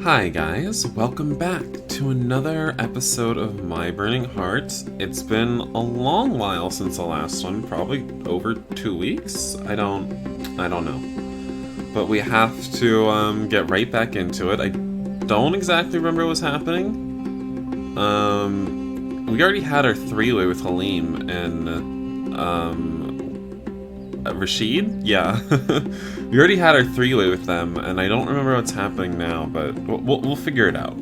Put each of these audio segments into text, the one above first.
Hi guys, welcome back to another episode of My Burning Heart. It's been a long while since the last one, probably over 2 weeks? I don't know. But we have to get right back into it. I don't exactly remember what was happening. We already had our three-way with Halim and Rashid? Yeah. We already had our three-way with them, and I don't remember what's happening now, but we'll figure it out.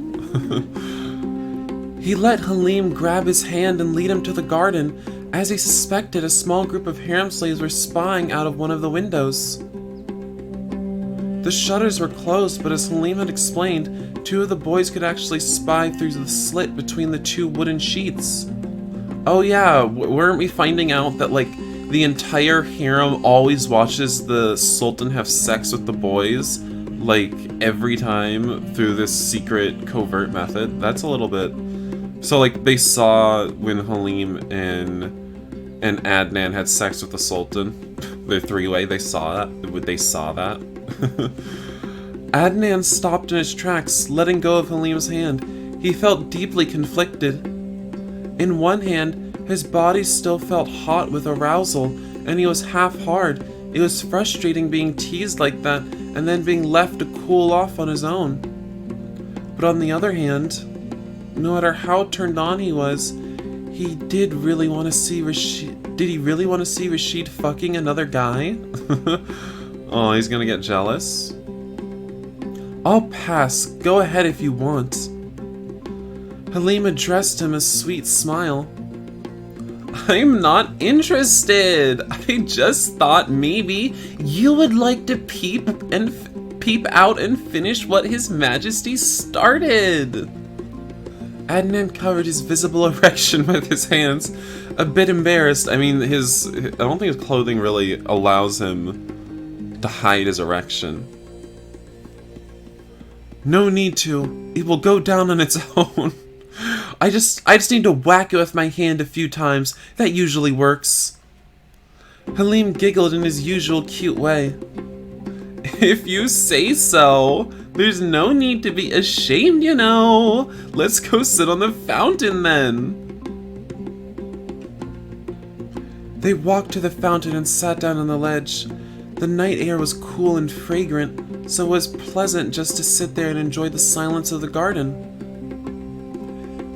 He let Halim grab his hand and lead him to the garden, as he suspected a small group of harem slaves were spying out of one of the windows. The shutters were closed, but as Halim had explained, two of the boys could actually spy through the slit between the two wooden sheets. Oh yeah, weren't we finding out that, like, the entire harem always watches the Sultan have sex with the boys, like, every time through this secret covert method? That's a little bit... So, like, they saw when Halim and Adnan had sex with the Sultan, their three-way, they saw that. They saw that. Adnan stopped in his tracks, letting go of Halim's hand. He felt deeply conflicted. In one hand, his body still felt hot with arousal, and he was half-hard. It was frustrating being teased like that, and then being left to cool off on his own. But on the other hand, no matter how turned on he was, he did really want to see Rashid. Did he really want to see Rashid fucking another guy? Oh, he's gonna get jealous. I'll pass. Go ahead if you want. Halim addressed him a sweet smile. I'm not interested. I just thought maybe you would like to peep out and finish what His Majesty started. Adnan covered his visible erection with his hands, a bit embarrassed. I mean, I don't think his clothing really allows him to hide his erection. No need to. It will go down on its own. I just need to whack it with my hand a few times. That usually works. Halim giggled in his usual cute way. If you say so. There's no need to be ashamed, you know. Let's go sit on the fountain then. They walked to the fountain and sat down on the ledge. The night air was cool and fragrant, so it was pleasant just to sit there and enjoy the silence of the garden.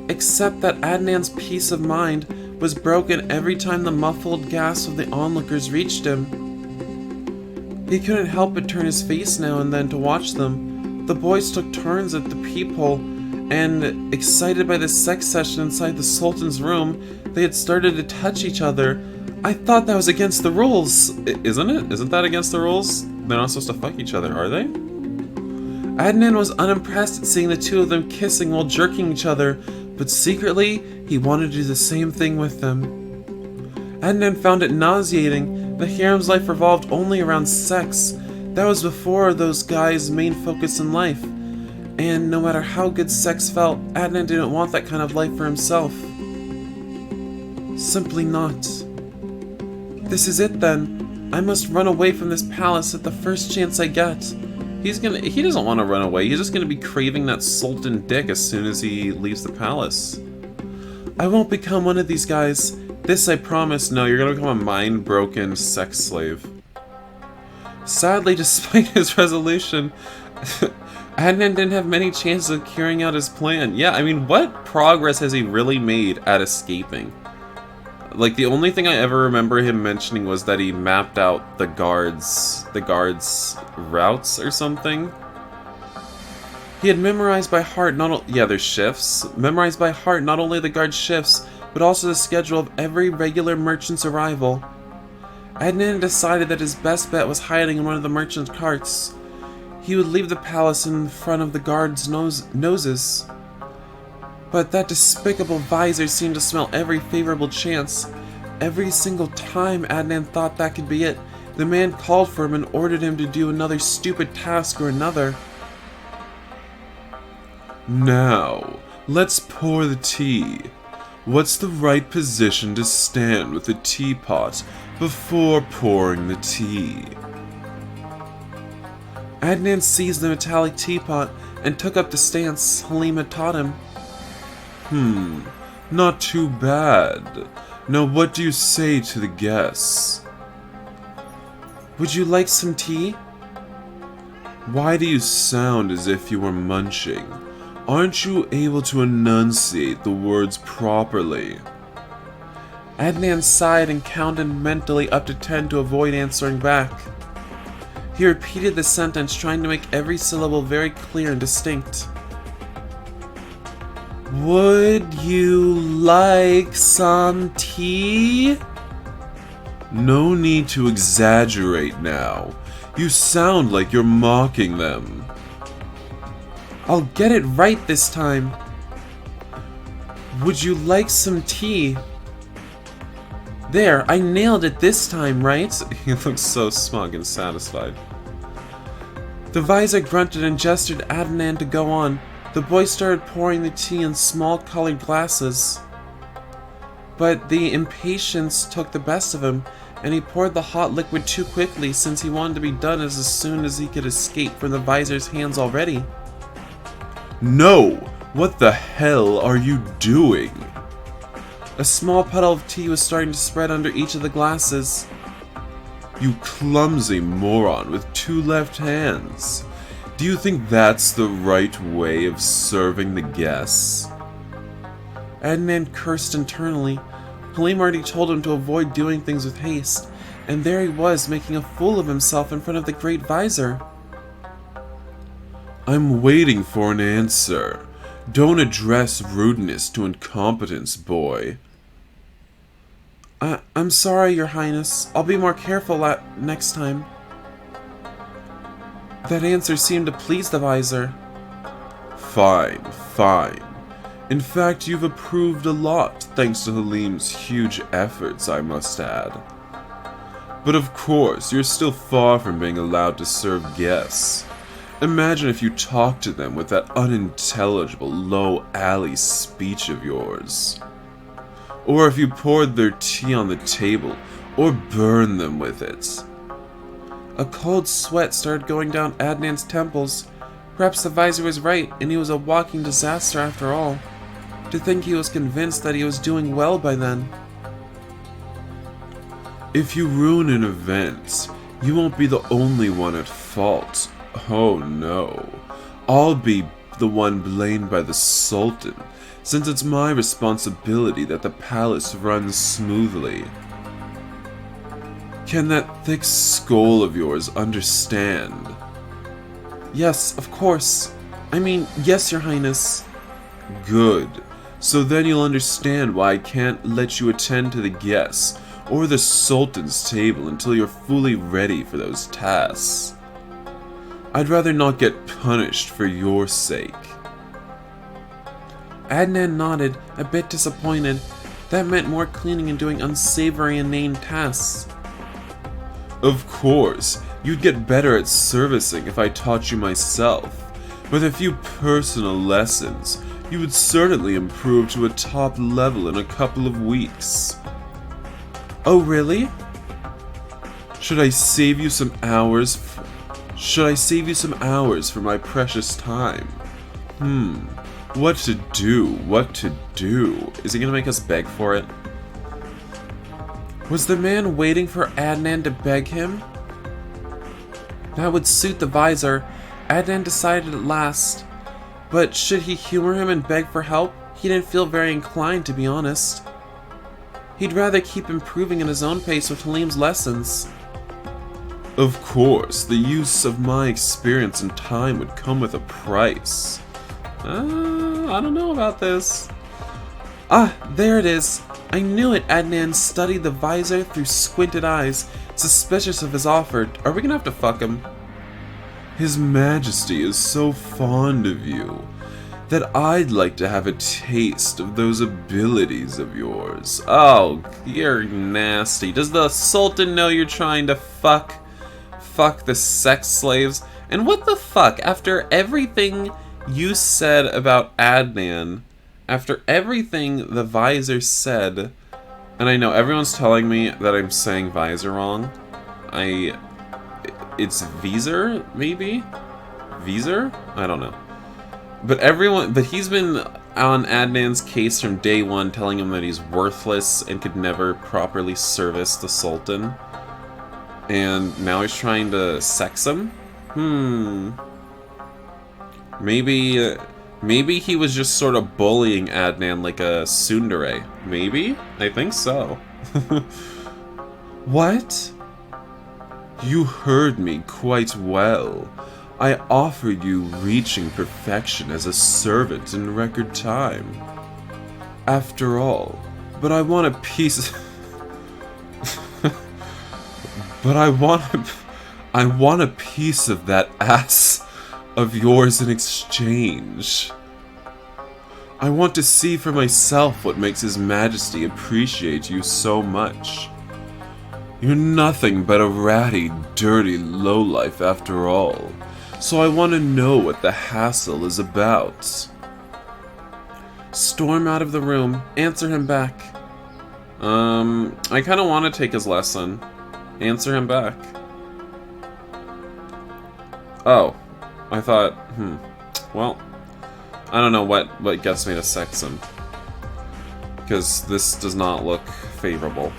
Except that Adnan's peace of mind was broken every time the muffled gasps of the onlookers reached him. He couldn't help but turn his face now and then to watch them. The boys took turns at the peephole, and, excited by the sex session inside the Sultan's room, they had started to touch each other. I thought that was against the rules. Isn't it? Isn't that against the rules? They're not supposed to fuck each other, are they? Adnan was unimpressed at seeing the two of them kissing while jerking each other, but secretly, he wanted to do the same thing with them. Adnan found it nauseating. The harem's life revolved only around sex. That was before those guys' main focus in life. And no matter how good sex felt, Adnan didn't want that kind of life for himself. Simply not. This is it then. I must run away from this palace at the first chance I get. He doesn't want to run away. He's just gonna be craving that Sultan dick as soon as he leaves the palace. I won't become one of these guys. This I promise. No, you're gonna become a mind-broken sex slave. Sadly, despite his resolution, Adnan didn't have many chances of carrying out his plan. Yeah, I mean, what progress has he really made at escaping? Like, the only thing I ever remember him mentioning was that he mapped out the guards' routes or something. He had memorized by heart their shifts. Memorized by heart not only the guard shifts, but also the schedule of every regular merchant's arrival. Adnan decided that his best bet was hiding in one of the merchant's carts. He would leave the palace in front of the guards' noses. But that despicable Vizer seemed to smell every favorable chance. Every single time Adnan thought that could be it, the man called for him and ordered him to do another stupid task or another. Now, let's pour the tea. What's the right position to stand with the teapot before pouring the tea? Adnan seized the metallic teapot and took up the stance Halim had taught him. Not too bad. Now what do you say to the guests? Would you like some tea? Why do you sound as if you were munching? Aren't you able to enunciate the words properly? Adnan sighed and counted mentally up to 10 to avoid answering back. He repeated the sentence, trying to make every syllable very clear and distinct. Would you like some tea? No need to exaggerate now. You sound like you're mocking them. I'll get it right this time. Would you like some tea? There, I nailed it this time, right? He looks so smug and satisfied. The Vizer grunted and gestured Adnan to go on. The boy started pouring the tea in small colored glasses. But the impatience took the best of him, and he poured the hot liquid too quickly since he wanted to be done as soon as he could escape from the Vizer's hands already. No! What the hell are you doing? A small puddle of tea was starting to spread under each of the glasses. You clumsy moron with 2 left hands. Do you think that's the right way of serving the guests? Adnan cursed internally. Halim already told him to avoid doing things with haste, and there he was making a fool of himself in front of the great Vizer. I'm waiting for an answer. Don't address rudeness to incompetence, boy. I'm sorry, Your Highness. I'll be more careful next time. That answer seemed to please the Vizer. Fine, fine. In fact, you've improved a lot thanks to Halim's huge efforts, I must add. But of course, you're still far from being allowed to serve guests. Imagine if you talked to them with that unintelligible, low-alley speech of yours. Or if you poured their tea on the table, or burned them with it. A cold sweat started going down Adnan's temples. Perhaps the Vizer was right, and he was a walking disaster after all. To think he was convinced that he was doing well by then. If you ruin an event, you won't be the only one at fault. Oh no. I'll be the one blamed by the Sultan, since it's my responsibility that the palace runs smoothly. Can that thick skull of yours understand? Yes, of course. I mean, yes, Your Highness. Good. So then you'll understand why I can't let you attend to the guests or the Sultan's table until you're fully ready for those tasks. I'd rather not get punished for your sake. Adnan nodded, a bit disappointed. That meant more cleaning and doing unsavory and inane tasks. Of course, you'd get better at servicing if I taught you myself. With a few personal lessons, you would certainly improve to a top level in a couple of weeks. Oh, really? Should I save you some hours for my precious time? What to do? Is he gonna make us beg for it? Was the man waiting for Adnan to beg him? That would suit the Vizer. Adnan decided at last. But should he humor him and beg for help? He didn't feel very inclined, to be honest. He'd rather keep improving at his own pace with Halim's lessons. Of course, the use of my experience and time would come with a price. I don't know about this. Ah, there it is. I knew it. Adnan studied the Vizer through squinted eyes, suspicious of his offer. Are we gonna have to fuck him? His Majesty is so fond of you that I'd like to have a taste of those abilities of yours. Oh, you're nasty. Does the Sultan know you're trying to fuck the sex slaves? And what the fuck? After everything you said about Adnan, after everything the Vizer said, and I know everyone's telling me that I'm saying Vizer wrong. It's Vizer, maybe? Vizer? I don't know. But he's been on Adnan's case from day one, telling him that he's worthless and could never properly service the Sultan. And now he's trying to sex him? Maybe he was just sort of bullying Adnan like a tsundere. Maybe? I think so. What? You heard me quite well. I offered you reaching perfection as a servant in record time. After all, but I want a piece... but I want a piece of that ass of yours in exchange. I want to see for myself what makes His Majesty appreciate you so much. You're nothing but a ratty, dirty lowlife after all, so I want to know what the hassle is about. Storm out of the room. Answer him back. I kind of want to take his lesson. Answer him back. Oh. I thought, well, I don't know what gets me to sex him. Because this does not look favorable.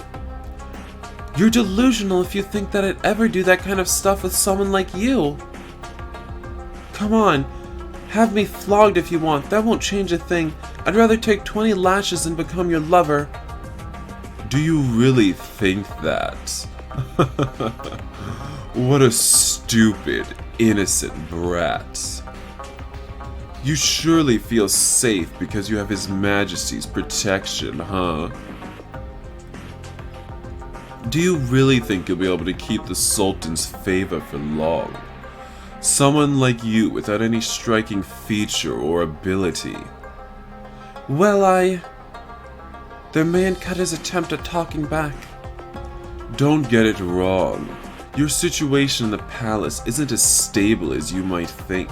You're delusional if you think that I'd ever do that kind of stuff with someone like you. Come on, have me flogged if you want, that won't change a thing. I'd rather take 20 lashes than become your lover. Do you really think that? What a stupid, innocent brat. You surely feel safe because you have His Majesty's protection, huh? Do you really think you'll be able to keep the Sultan's favor for long? Someone like you without any striking feature or ability. Well, The man cut his attempt at talking back. Don't get it wrong. Your situation in the palace isn't as stable as you might think.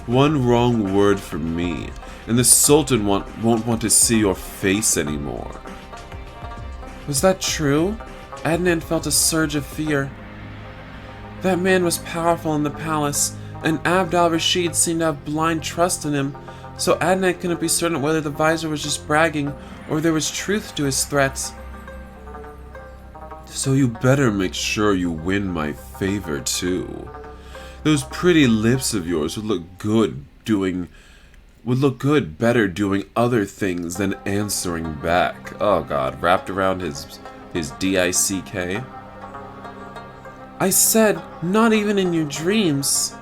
One wrong word from me, and the Sultan won't want to see your face anymore. Was that true? Adnan felt a surge of fear. That man was powerful in the palace, and Abd al-Rashid seemed to have blind trust in him, so Adnan couldn't be certain whether the Vizer was just bragging or there was truth to his threats. So you better make sure you win my favor too. Those pretty lips of yours would look better doing other things than answering back. Oh god, wrapped around his D-I-C-K. I said, not even in your dreams.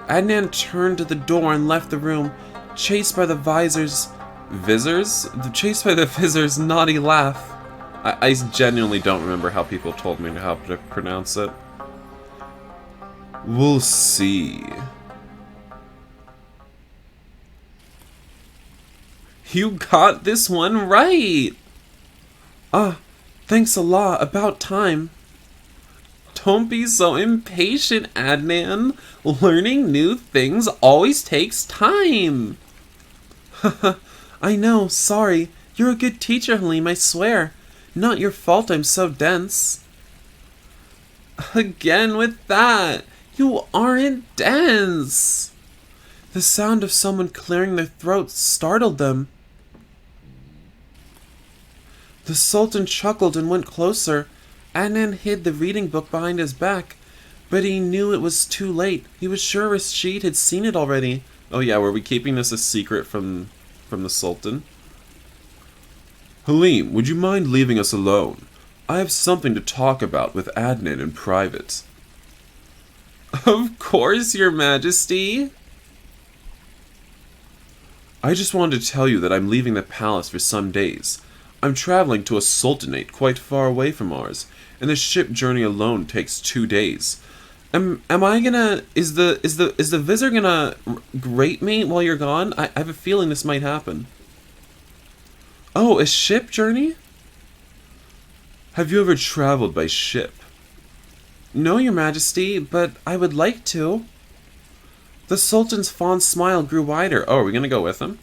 Adnan turned to the door and left the room, chased by the Vizer's naughty laugh. I genuinely don't remember how people told me how to pronounce it. We'll see. You got this one right! Ah, thanks a lot. About time. Don't be so impatient, Adnan. Learning new things always takes time. I know, sorry. You're a good teacher, Halim, I swear. Not your fault I'm so dense. Again with that. You aren't dense. The sound of someone clearing their throats startled them. The Sultan chuckled and went closer. Adnan hid the reading book behind his back, but he knew it was too late. He was sure Rashid had seen it already. Oh yeah, were we keeping this a secret from the Sultan? Halim, would you mind leaving us alone? I have something to talk about with Adnan in private. Of course, Your Majesty. I just wanted to tell you that I'm leaving the palace for some days. I'm traveling to a sultanate quite far away from ours, and the ship journey alone takes 2 days. Is the Vizier gonna rape me while you're gone? I have a feeling this might happen. Oh, a ship journey? Have you ever traveled by ship? No, Your Majesty, but I would like to. The Sultan's fond smile grew wider. Oh, are we gonna go with him?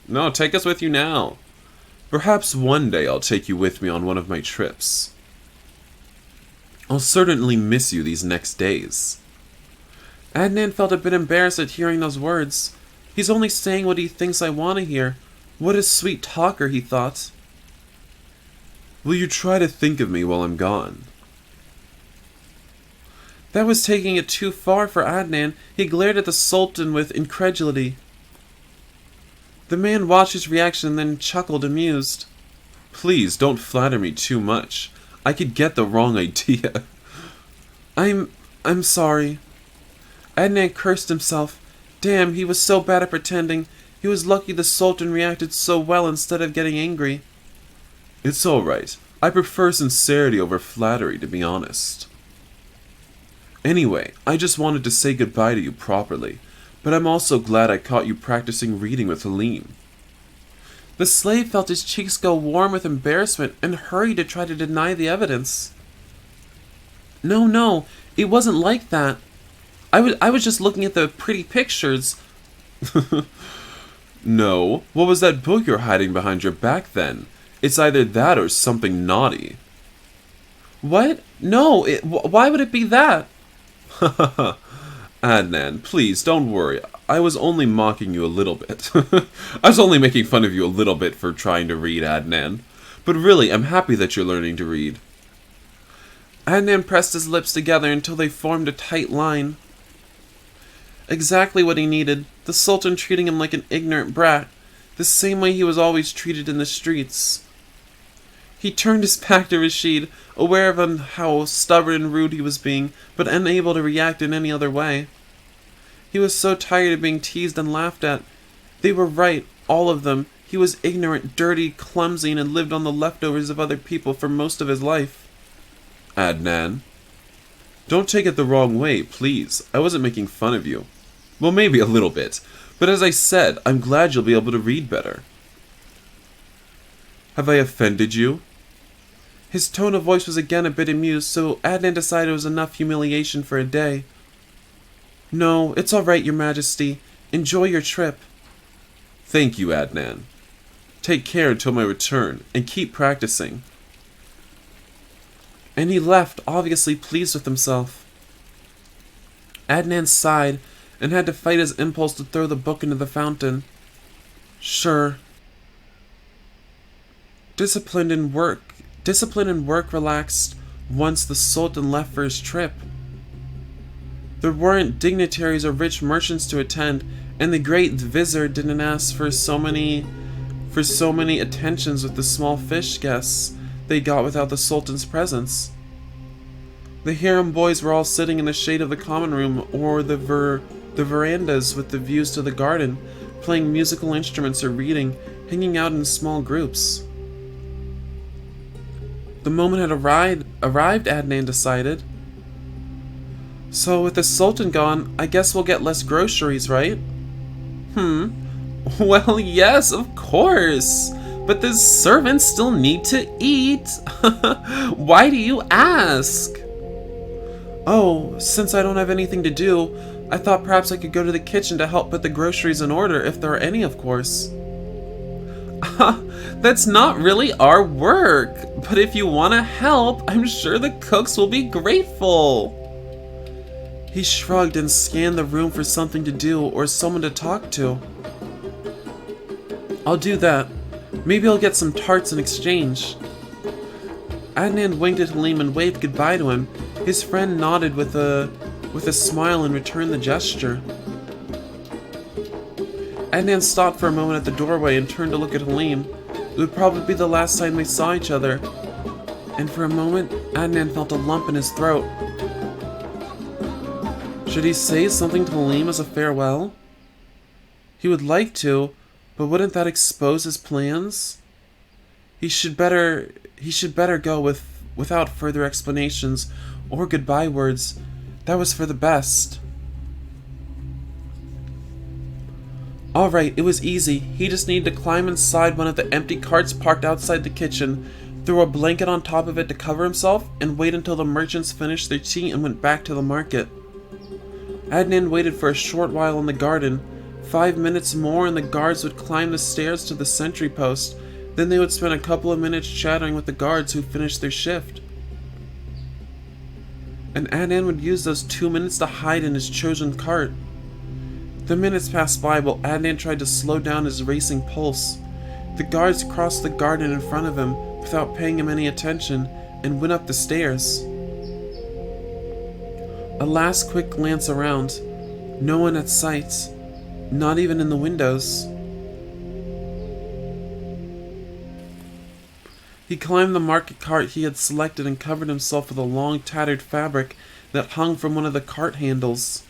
No, take us with you now. Perhaps one day I'll take you with me on one of my trips. I'll certainly miss you these next days. Adnan felt a bit embarrassed at hearing those words. He's only saying what he thinks I want to hear. What a sweet talker, he thought. Will you try to think of me while I'm gone? That was taking it too far for Adnan. He glared at the Sultan with incredulity. The man watched his reaction and then chuckled, amused. Please, don't flatter me too much. I could get the wrong idea. I'm sorry. Adnan cursed himself. Damn, he was so bad at pretending. He was lucky the Sultan reacted so well instead of getting angry. It's alright. I prefer sincerity over flattery, to be honest. Anyway, I just wanted to say goodbye to you properly, but I'm also glad I caught you practicing reading with Halim. The slave felt his cheeks go warm with embarrassment and hurried to try to deny the evidence. No, it wasn't like that. I was just looking at the pretty pictures. No, what was that book you're hiding behind your back then? It's either that or something naughty. What? No, why would it be that? Adnan, please, don't worry. I was only mocking you a little bit. I was only making fun of you a little bit for trying to read, Adnan. But really, I'm happy that you're learning to read. Adnan pressed his lips together until they formed a tight line. Exactly what he needed, the Sultan treating him like an ignorant brat, the same way he was always treated in the streets. He turned his back to Rashid, aware of how stubborn and rude he was being, but unable to react in any other way. He was so tired of being teased and laughed at. They were right, all of them. He was ignorant, dirty, clumsy, and had lived on the leftovers of other people for most of his life. Adnan, don't take it the wrong way, please. I wasn't making fun of you. Well, maybe a little bit, but as I said, I'm glad you'll be able to read better. Have I offended you? His tone of voice was again a bit amused, so Adnan decided it was enough humiliation for a day. No, it's all right, Your Majesty. Enjoy your trip. Thank you, Adnan. Take care until my return, and keep practicing. And he left, obviously pleased with himself. Adnan sighed, and had to fight his impulse to throw the book into the fountain. Sure. Discipline and work relaxed once the Sultan left for his trip. There weren't dignitaries or rich merchants to attend, and the great Vizer didn't ask for so many attentions with the small fish guests they got without the Sultan's presence. The harem boys were all sitting in the shade of the common room or the verandas with the views to the garden, playing musical instruments or reading, hanging out in small groups. The moment had arrived, Adnan decided. So with the Sultan gone, I guess we'll get less groceries, right? Well, yes, of course. But the servants still need to eat. Why do you ask? Oh, since I don't have anything to do, I thought perhaps I could go to the kitchen to help put the groceries in order, if there are any, of course. That's not really our work, but if you want to help, I'm sure the cooks will be grateful. He shrugged and scanned the room for something to do or someone to talk to. I'll do that. Maybe I'll get some tarts in exchange. Adnan winked at Halim and waved goodbye to him. His friend nodded with a smile and returned the gesture. Adnan stopped for a moment at the doorway and turned to look at Halim. It would probably be the last time they saw each other. And for a moment, Adnan felt a lump in his throat. Should he say something to Halim as a farewell? He would like to, but wouldn't that expose his plans? He should better go without further explanations or goodbye words. That was for the best. Alright, it was easy. He just needed to climb inside one of the empty carts parked outside the kitchen, throw a blanket on top of it to cover himself, and wait until the merchants finished their tea and went back to the market. Adnan waited for a short while in the garden. 5 minutes more and the guards would climb the stairs to the sentry post. Then they would spend a couple of minutes chatting with the guards who finished their shift. and Adnan would use those 2 minutes to hide in his chosen cart. The minutes passed by while Adnan tried to slow down his racing pulse. The guards crossed the garden in front of him without paying him any attention and went up the stairs. A last quick glance around. No one at sight, not even in the windows. He climbed the market cart he had selected and covered himself with a long, tattered fabric that hung from one of the cart handles.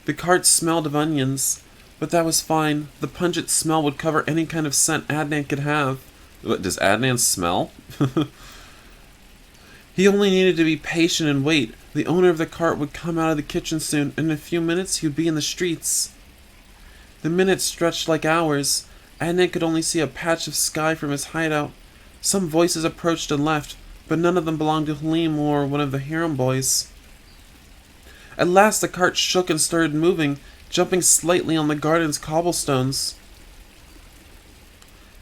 The cart smelled of onions, but that was fine. The pungent smell would cover any kind of scent Adnan could have. What, does Adnan smell? He only needed to be patient and wait. The owner of the cart would come out of the kitchen soon, and in a few minutes he would be in the streets. The minutes stretched like hours. Adnan could only see a patch of sky from his hideout. Some voices approached and left, but none of them belonged to Halim or one of the harem boys. At last the cart shook and started moving, jumping slightly on the garden's cobblestones.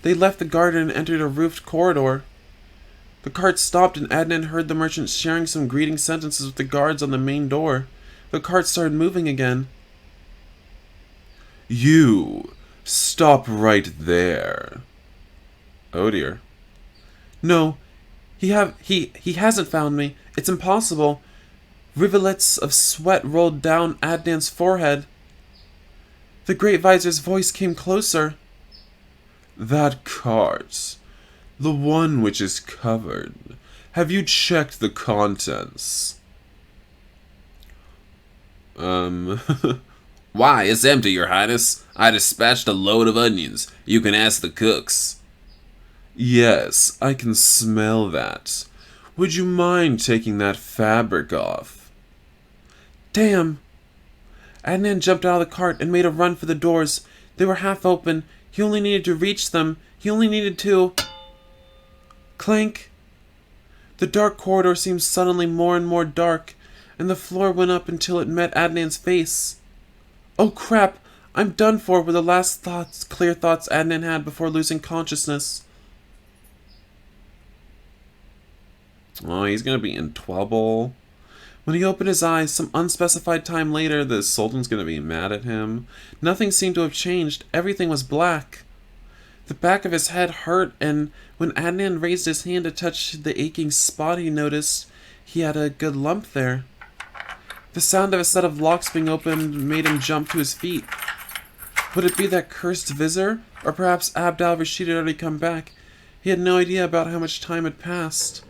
They left the garden and entered a roofed corridor. The cart stopped and Adnan heard the merchant sharing some greeting sentences with the guards on the main door. The cart started moving again. "You, stop right there." Oh dear. "No, he hasn't found me. It's impossible." Rivulets of sweat rolled down Adnan's forehead. The great Vizier's voice came closer. "That cart, the one which is covered, have you checked the contents?" Why, it's empty, Your Highness. I dispatched a load of onions. You can ask the cooks." "Yes, I can smell that. Would you mind taking that fabric off?" Damn! Adnan jumped out of the cart and made a run for the doors. They were half open. He only needed to reach them. He only needed to... Clank! The dark corridor seemed suddenly more and more dark, and the floor went up until it met Adnan's face. Oh crap! I'm done for, were the last clear thoughts Adnan had before losing consciousness. Oh, he's gonna be in trouble. When he opened his eyes, some unspecified time later, the Sultan's gonna be mad at him. Nothing seemed to have changed. Everything was black. The back of his head hurt, and when Adnan raised his hand to touch the aching spot, he noticed he had a good lump there. The sound of a set of locks being opened made him jump to his feet. Would it be that cursed Vizer? Or perhaps Abd al-Rashid had already come back? He had no idea about how much time had passed.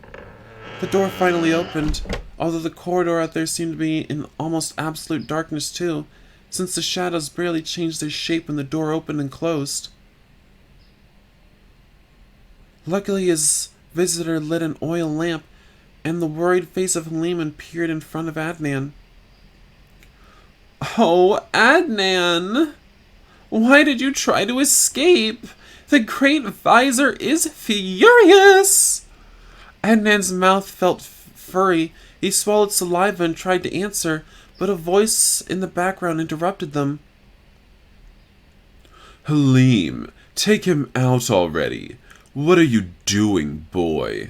The door finally opened, although the corridor out there seemed to be in almost absolute darkness too, since the shadows barely changed their shape when the door opened and closed. Luckily his visitor lit an oil lamp, and the worried face of Halim peered in front of Adnan. "Oh, Adnan! Why did you try to escape? The great Vizer is furious!" Adnan's mouth felt furry. He swallowed saliva and tried to answer, but a voice in the background interrupted them. "Halim, take him out already. What are you doing, boy?"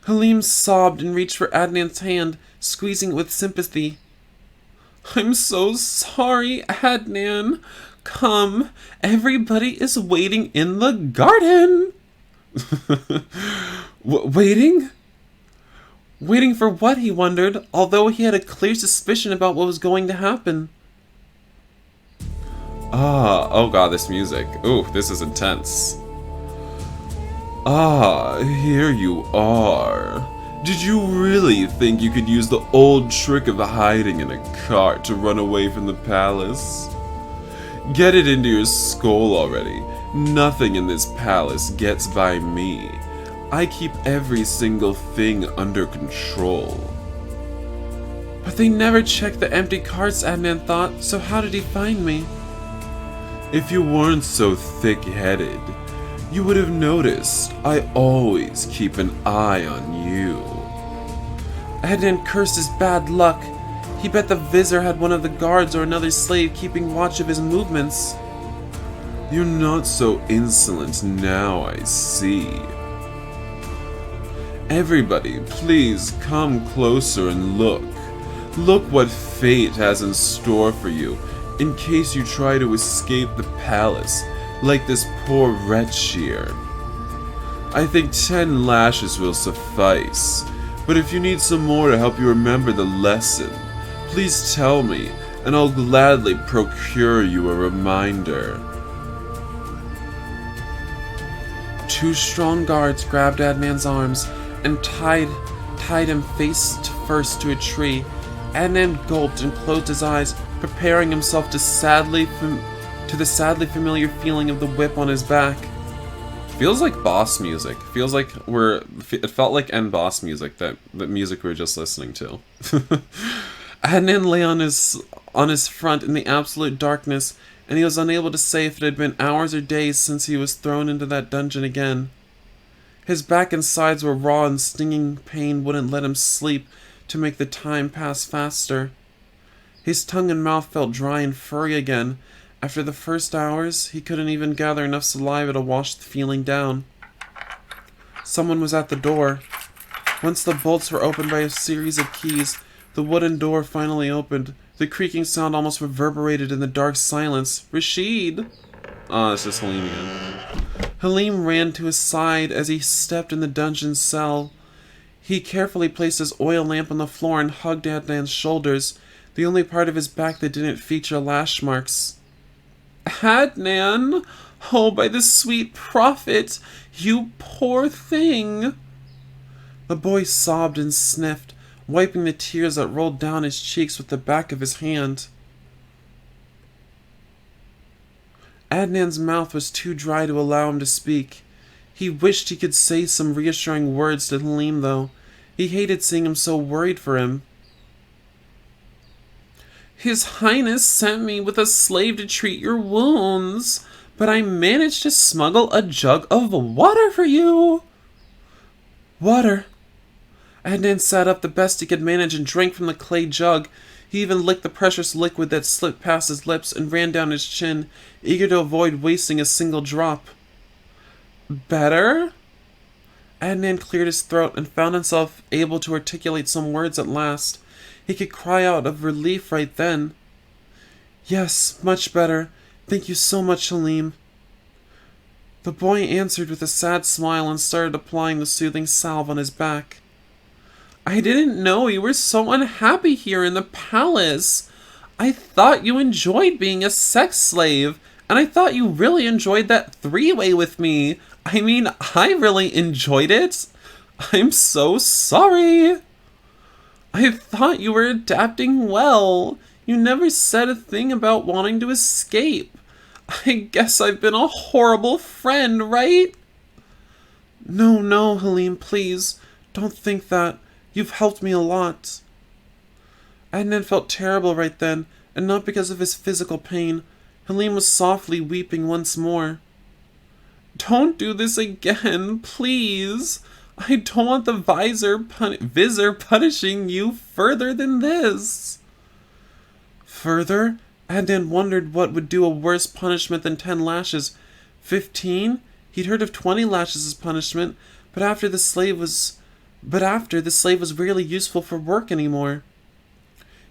Halim sobbed and reached for Adnan's hand, squeezing it with sympathy. "I'm so sorry, Adnan. Come, everybody is waiting in the garden." Waiting? Waiting for what, he wondered, although he had a clear suspicion about what was going to happen. Oh god, this music. Ooh, this is intense. Here you are. Did you really think you could use the old trick of hiding in a cart to run away from the palace? Get it into your skull already. Nothing in this palace gets by me. I keep every single thing under control. But they never checked the empty carts, Adnan thought, so how did he find me? If you weren't so thick-headed, you would have noticed I always keep an eye on you. Adnan cursed his bad luck. He bet the Vizier had one of the guards or another slave keeping watch of his movements. You're not so insolent now, I see. Everybody, please come closer and look. Look what fate has in store for you, in case you try to escape the palace, like this poor wretch here. I think 10 lashes will suffice, but if you need some more to help you remember the lesson, please tell me, and I'll gladly procure you a reminder. 2 strong guards grabbed Adnan's arms and tied him face first to a tree. Adnan gulped and closed his eyes, preparing himself to the sadly familiar feeling of the whip on his back. Feels like boss music. Feels like it felt like end boss music, that music we were just listening to. Adnan lay on his front in the absolute darkness, and he was unable to say if it had been hours or days since he was thrown into that dungeon again. His back and sides were raw, and stinging pain wouldn't let him sleep to make the time pass faster. His tongue and mouth felt dry and furry again. After the first hours, he couldn't even gather enough saliva to wash the feeling down. Someone was at the door. Once the bolts were opened by a series of keys, the wooden door finally opened. The creaking sound almost reverberated in the dark silence. Rashid! It's just Halim again. Halim ran to his side as he stepped in the dungeon cell. He carefully placed his oil lamp on the floor and hugged Adnan's shoulders, the only part of his back that didn't feature lash marks. Adnan! Oh, by the sweet prophet! You poor thing! The boy sobbed and sniffed, wiping the tears that rolled down his cheeks with the back of his hand. Adnan's mouth was too dry to allow him to speak. He wished he could say some reassuring words to Halim, though. He hated seeing him so worried for him. His Highness sent me with a slave to treat your wounds, but I managed to smuggle a jug of water for you. Water. Adnan sat up the best he could manage and drank from the clay jug. He even licked the precious liquid that slipped past his lips and ran down his chin, eager to avoid wasting a single drop. Better? Adnan cleared his throat and found himself able to articulate some words at last. He could cry out of relief right then. Yes, much better. Thank you so much, Halim. The boy answered with a sad smile and started applying the soothing salve on his back. I didn't know you were so unhappy here in the palace. I thought you enjoyed being a sex slave, and I thought you really enjoyed that 3-way with me. I mean, I really enjoyed it. I'm so sorry. I thought you were adapting well. You never said a thing about wanting to escape. I guess I've been a horrible friend, right? No, Halim, please. Don't think that. You've helped me a lot. Adnan felt terrible right then, and not because of his physical pain. Halim was softly weeping once more. Don't do this again, please. I don't want the Vizer punishing you further than this. Further? Adnan wondered what would do a worse punishment than 10 lashes. 15? He'd heard of 20 lashes as punishment, but after the slave was rarely useful for work anymore.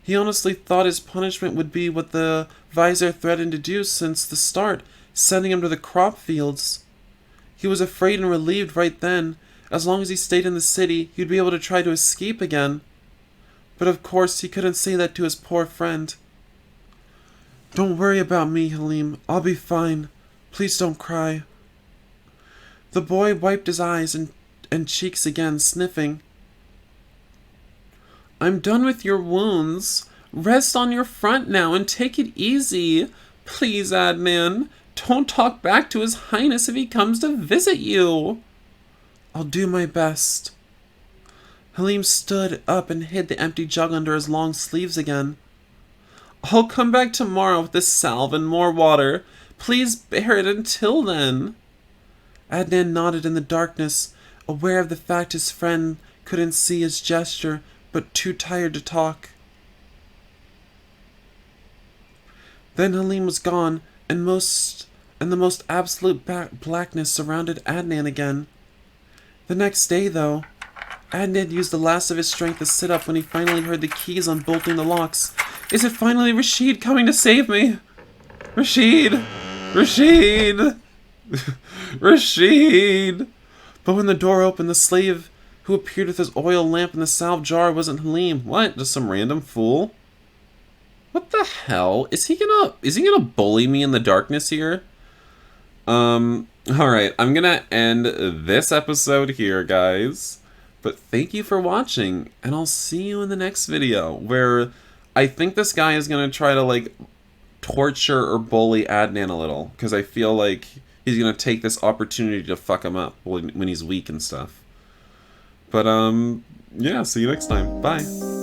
He honestly thought his punishment would be what the Vizer threatened to do since the start, sending him to the crop fields. He was afraid and relieved right then. As long as he stayed in the city, he'd be able to try to escape again. But of course, he couldn't say that to his poor friend. Don't worry about me, Halim. I'll be fine. Please don't cry. The boy wiped his eyes and cheeks again, sniffing. I'm done with your wounds. Rest on your front now and take it easy. Please, Adnan, don't talk back to His Highness if he comes to visit you. I'll do my best. Halim stood up and hid the empty jug under his long sleeves again. I'll come back tomorrow with the salve and more water. Please bear it until then. Adnan nodded in the darkness, aware of the fact his friend couldn't see his gesture, but too tired to talk. Then Halim was gone, and the most absolute blackness surrounded Adnan again. The next day, though, Adnan used the last of his strength to sit up when he finally heard the keys unbolting the locks. Is it finally Rashid coming to save me? Rashid! Rashid! Rashid! But when the door opened, the slave who appeared with his oil lamp and the salve jar wasn't Halim. What? Just some random fool? What the hell? Is he gonna bully me in the darkness here? Alright, I'm gonna end this episode here, guys. But thank you for watching, and I'll see you in the next video, where I think this guy is gonna try to, like, torture or bully Adnan a little, because I feel like he's gonna take this opportunity to fuck him up when he's weak and stuff. But, yeah, see you next time. Bye.